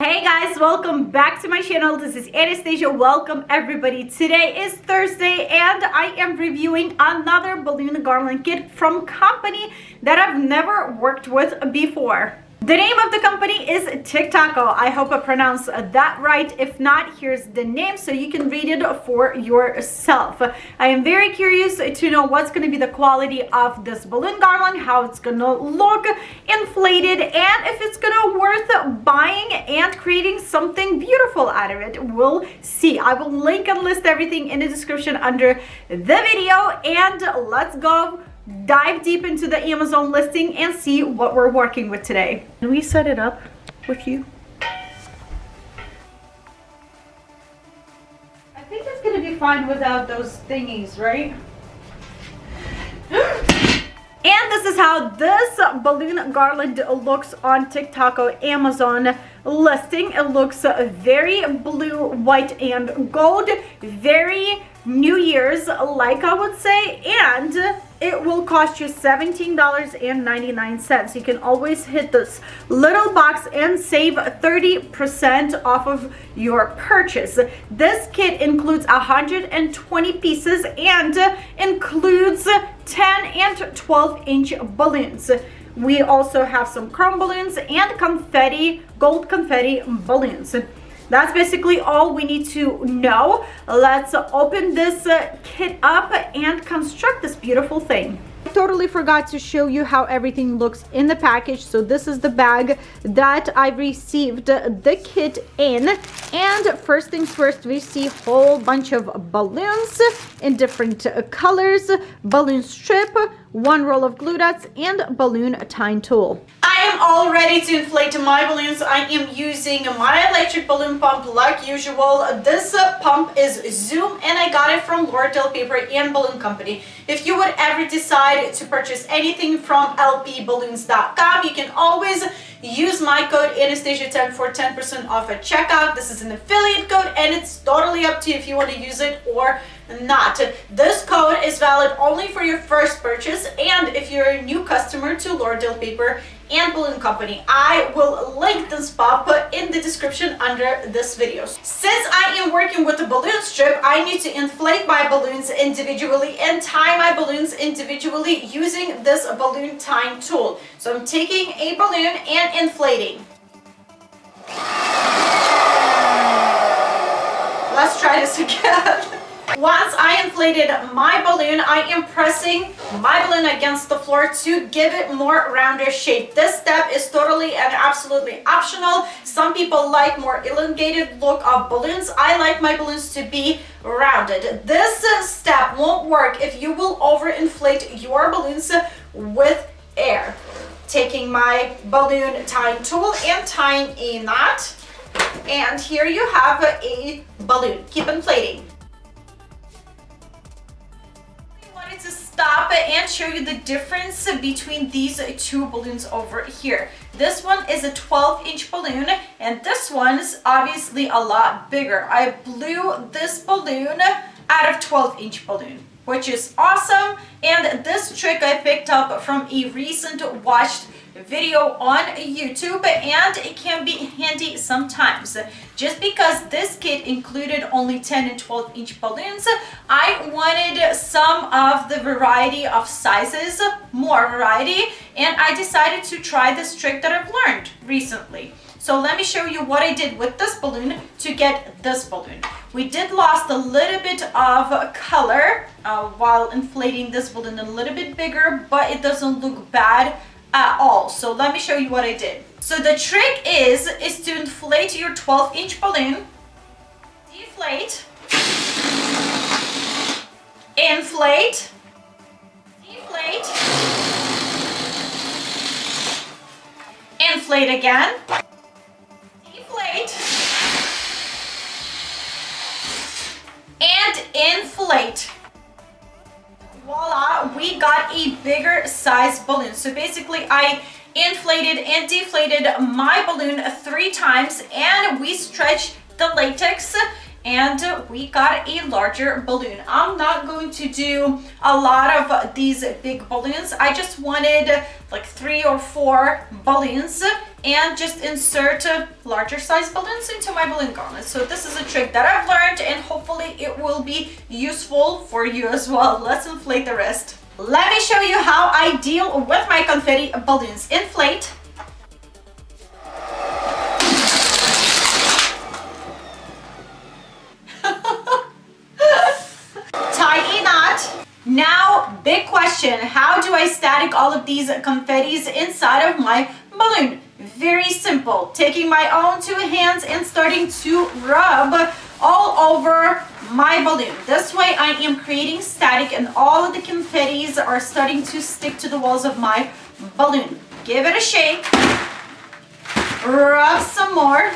Hey guys, welcome back to my channel. This is Anastasia. Welcome everybody. Today is Thursday and I am reviewing another balloon garland kit from company that I've never worked with before. The name of the company is Tiktaco. I hope I pronounced that right. If not, here's the name so you can read it for yourself. I am very curious to know what's going to be the quality of this balloon garland, how it's going to look inflated, and if it's going to worth buying and creating something beautiful out of it. We'll see. I will link and list everything in the description under the video, and let's go dive deep into the Amazon listing and see what we're working with today. Can we set it up with you? I think it's gonna be fine without those thingies, right? And this is how this balloon garland looks on Tiktaco Amazon listing. It looks very blue, white, and gold. Very New Year's, like I would say, and it will cost you $17.99. You can always hit this little box and save 30% off of your purchase. This kit includes 120 pieces and includes 10 and 12-inch balloons. We also have some chrome balloons and confetti, gold confetti balloons. That's basically all we need to know. Let's open this kit up and construct this beautiful thing. I totally forgot to show you how everything looks in the package. So this is the bag that I received the kit in. And first things first, we see a whole bunch of balloons in different colors, balloon strip, one roll of glue dots, and balloon tying tool. I am all ready to inflate my balloons. I am using my electric balloon pump like usual. This pump is Zoom and I got it from L'Oreal Paper and Balloon Company. If you would ever decide to purchase anything from lpballoons.com, you can always use my code Anastasia10 for 10% off at checkout. This is an affiliate code and it's totally up to you if you want to use it or not. This code is valid only for your first purchase and if you're a new customer to L'Oreal Paper and Balloon Company. I will link this pop in the description under this video. Since I am working with the balloon strip, I need to inflate my balloons individually and tie my balloons individually using this balloon tying tool. So I'm taking a balloon and inflating. Let's try this again. Once I inflated my balloon, I am pressing my balloon against the floor to give it more rounder shape. This step is totally and absolutely optional. Some people like more elongated look of balloons. I like my balloons to be rounded. This step won't work if you will overinflate your balloons with air. Taking my balloon tying tool and tying a knot. And here you have a balloon. Keep inflating. To stop and show you the difference between these two balloons over here. This one is a 12-inch balloon and this one is obviously a lot bigger. I blew this balloon out of 12-inch balloon, which is awesome, and this trick I picked up from a recent watched video on YouTube, and it can be handy sometimes. Just because this kit included only 10 and 12-inch balloons, I wanted some of the variety of sizes, more variety, and I decided to try this trick that I've learned recently. So let me show you what I did with this balloon to get this balloon. We did lost a little bit of color while inflating this balloon a little bit bigger, but it doesn't look bad at all. So let me show you what I did. So the trick is to inflate your 12-inch balloon, deflate, inflate, deflate, inflate again, deflate, and inflate. Voila, we got a bigger size balloon. So basically I inflated and deflated my balloon 3 times and we stretched the latex and we got a larger balloon. I'm not going to do a lot of these big balloons. I just wanted like 3 or 4 balloons and just insert larger size balloons into my balloon garland. So this is a trick that I've learned, and hopefully it will be useful for you as well. Let's inflate the rest. Let me show you how I deal with my confetti balloons. Inflate. Tie a knot. Now, big question, how do I static all of these confettis inside of my balloon? Very simple. Taking my own two hands and starting to rub all over my balloon. This way I am creating static and all of the confettis are starting to stick to the walls of my balloon. Give it a shake. Rub some more.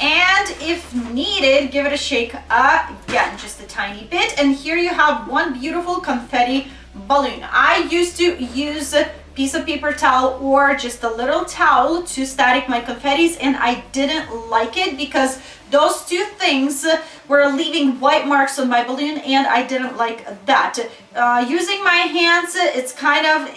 And if needed, give it a shake again, just a tiny bit. And here you have one beautiful confetti balloon. I used to use a piece of paper towel or just a little towel to static my confettis, and I didn't like it because those two things were leaving white marks on my balloon, and I didn't like that. Using my hands, it's kind of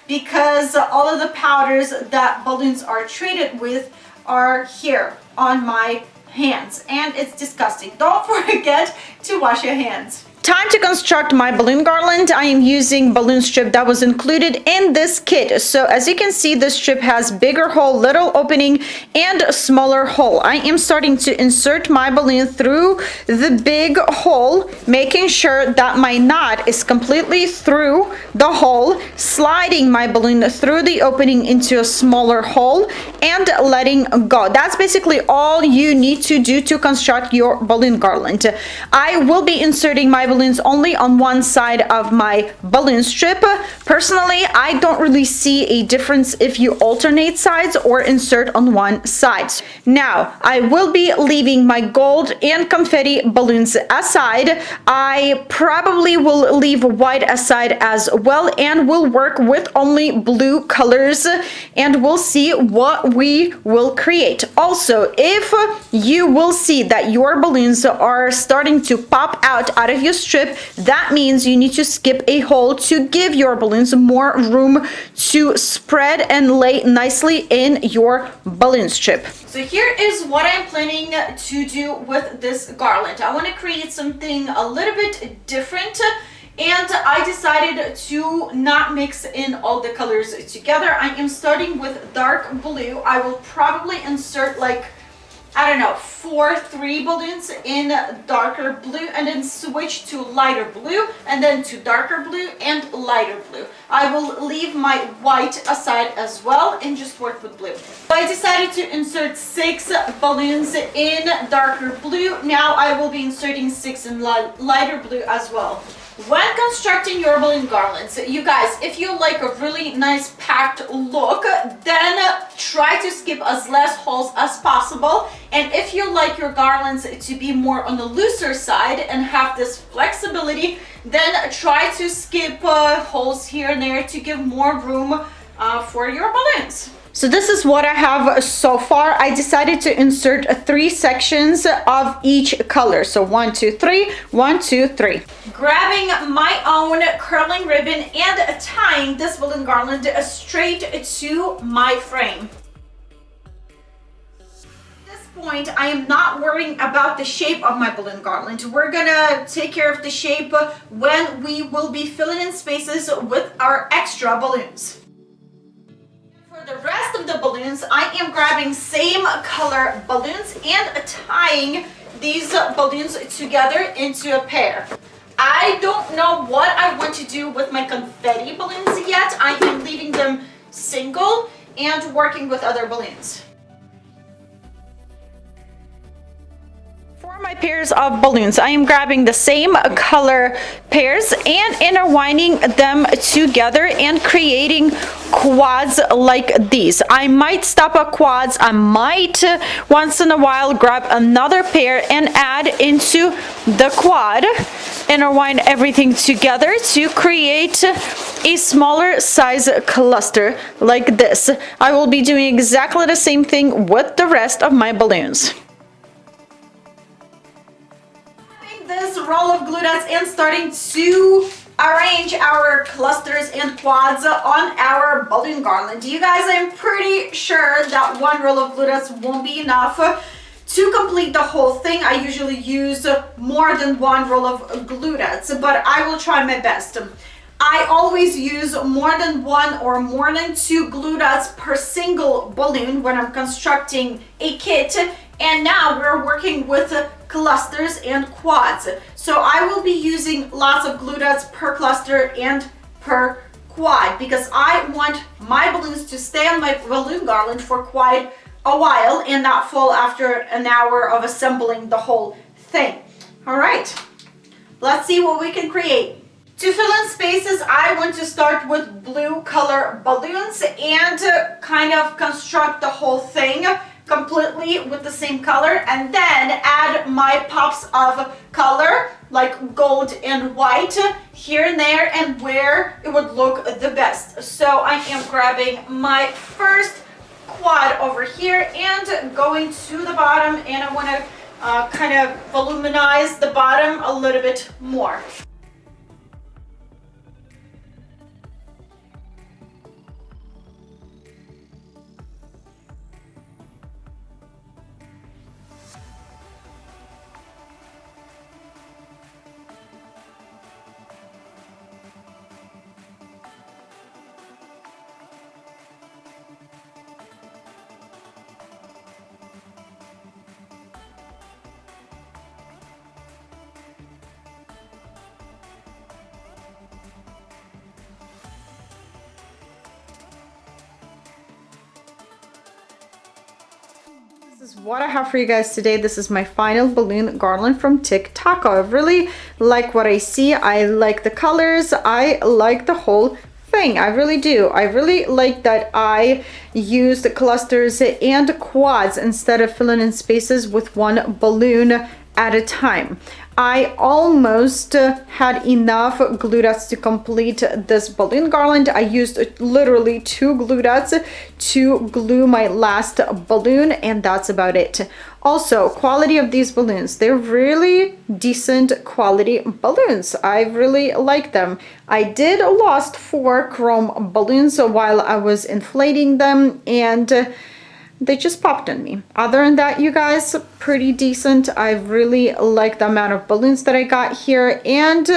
because all of the powders that balloons are treated with are here on my hands, and it's disgusting. Don't forget to wash your hands. Time to construct my balloon garland. I am using balloon strip that was included in this kit. So as you can see, this strip has bigger hole, little opening, and a smaller hole. I am starting to insert my balloon through the big hole, making sure that my knot is completely through the hole, sliding my balloon through the opening into a smaller hole, and letting go. That's basically all you need to do to construct your balloon garland. I will be inserting my balloons only on one side of my balloon strip. Personally, I don't really see a difference if you alternate sides or insert on one side. Now, I will be leaving my gold and confetti balloons aside. I probably will leave white aside as well, and will work with only blue colors, and we'll see what we will create. Also, if you will see that your balloons are starting to pop out of your strip, that means you need to skip a hole to give your balloons more room to spread and lay nicely in your balloon strip. So here is what I'm planning to do with this garland. I want to create something a little bit different, and I decided to not mix in all the colors together. I am starting with dark blue. I will probably insert like, I don't know, 3 balloons in darker blue, and then switch to lighter blue, and then to darker blue and lighter blue. I will leave my white aside as well and just work with blue. So I decided to insert 6 balloons in darker blue. Now I will be inserting 6 in lighter blue as well. When constructing your balloon garlands, you guys, if you like a really nice packed look, then try to skip as less holes as possible. And if you like your garlands to be more on the looser side and have this flexibility, then try to skip holes here and there to give more room for your balloons. So this is what I have so far. I decided to insert 3 sections of each color. So 1, 2, 3, 1, 2, 3. Grabbing my own curling ribbon and tying this balloon garland straight to my frame. At this point, I am not worrying about the shape of my balloon garland. We're gonna take care of the shape when we will be filling in spaces with our extra balloons. The rest of the balloons, I am grabbing same color balloons and tying these balloons together into a pair. I don't know what I want to do with my confetti balloons yet. I am leaving them single and working with other balloons. For my pairs of balloons, I am grabbing the same color pairs and intertwining them together and creating quads like these. I might stop at quads. I might once in a while grab another pair and add into the quad. Intertwine everything together to create a smaller size cluster like this. I will be doing exactly the same thing with the rest of my balloons. This roll of glue dots and starting to arrange our clusters and quads on our balloon garland. You guys, I'm pretty sure that one roll of glue dots won't be enough to complete the whole thing. I usually use more than one roll of glue dots, but I will try my best. I always use more than one or more than two glue dots per single balloon when I'm constructing a kit. And now we're working with clusters and quads. So I will be using lots of glue dots per cluster and per quad because I want my balloons to stay on my balloon garland for quite a while and not fall after an hour of assembling the whole thing. All right, let's see what we can create. To fill in spaces, I want to start with blue color balloons and kind of construct the whole thing completely with the same color, and then add my pops of color like gold and white here and there and where it would look the best. So I am grabbing my first quad over here and going to the bottom, and I want to kind of voluminize the bottom a little bit more. This is what I have for you guys today. This is my final balloon garland from Tiktaco. I really like what I see. I like the colors. I like the whole thing. I really do. I really like that I used the clusters and quads instead of filling in spaces with one balloon at a time. I almost had enough glue dots to complete this balloon garland. I used literally 2 glue dots to glue my last balloon, and that's about it. Also, quality of these balloons, they're really decent quality balloons. I really like them. I did lost 4 chrome balloons while I was inflating them, and they just popped on me. Other than that, you guys, pretty decent. I really like the amount of balloons that I got here, and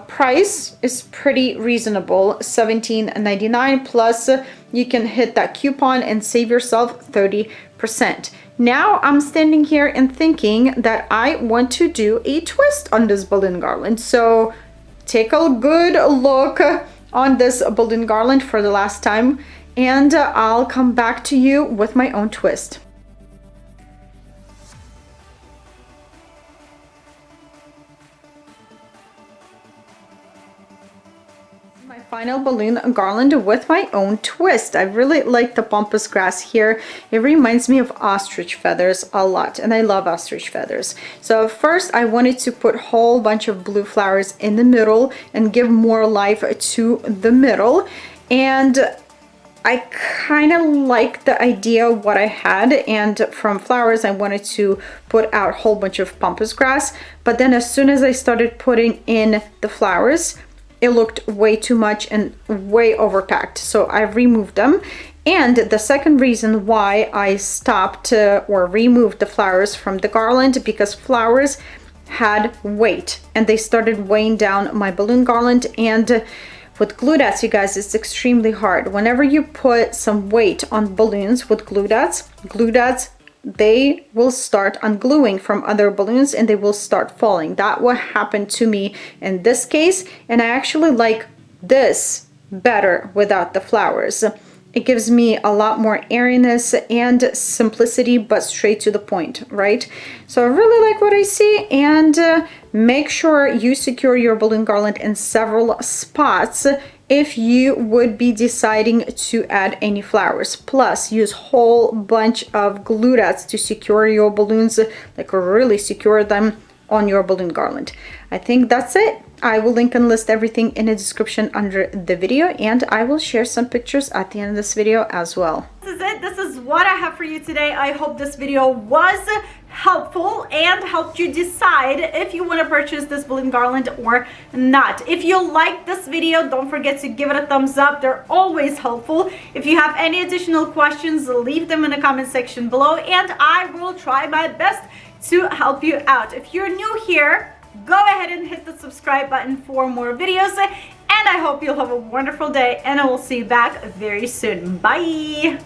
price is pretty reasonable, $17.99, plus you can hit that coupon and save yourself 30%. Now I'm standing here and thinking that I want to do a twist on this balloon garland. So take a good look on this balloon garland for the last time, and I'll come back to you with my own twist. My final balloon garland with my own twist. I really like the pampas grass here. It reminds me of ostrich feathers a lot, and I love ostrich feathers. So first I wanted to put a whole bunch of blue flowers in the middle and give more life to the middle, and I kind of like the idea of what I had, and from flowers I wanted to put out a whole bunch of pampas grass, but then as soon as I started putting in the flowers, it looked way too much and way overpacked, so I removed them. And the second reason why I stopped or removed the flowers from the garland, because flowers had weight and they started weighing down my balloon garland. And with glue dots, you guys, it's extremely hard. Whenever you put some weight on balloons with glue dots, they will start ungluing from other balloons and they will start falling. That what happened to me in this case, and I actually like this better without the flowers. It gives me a lot more airiness and simplicity, but straight to the point, right? So I really like what I see, and make sure you secure your balloon garland in several spots if you would be deciding to add any flowers. Plus, use whole bunch of glue dots to secure your balloons, like really secure them on your balloon garland. I think that's it. I will link and list everything in the description under the video, and I will share some pictures at the end of this video as well. This is it. This is what I have for you today. I hope this video was helpful and helped you decide if you want to purchase this balloon garland or not. If you like this video, don't forget to give it a thumbs up. They're always helpful. If you have any additional questions, leave them in the comment section below, and I will try my best to help you out. If you're new here, go ahead and hit the subscribe button for more videos, and I hope you'll have a wonderful day, and I will see you back very soon. Bye!